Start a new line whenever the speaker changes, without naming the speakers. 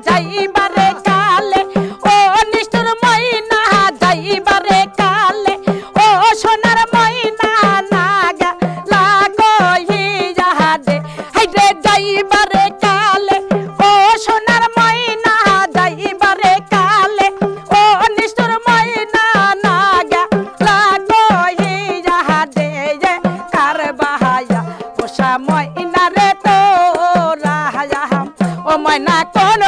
যাইবারে কালে ও নিষ্ঠুর ময়না যাইবারে কালে ও সোনার ময়না নাগা লাগো ইহাদে হাইরে যাইবারে কালে ও সোনার ময়না যাইবারে কালে ও নিষ্ঠুর ময়না নাগা লাগো ইহাদে কার বাহায়া পোষা ময়না রে তোরা ও ময়না কোন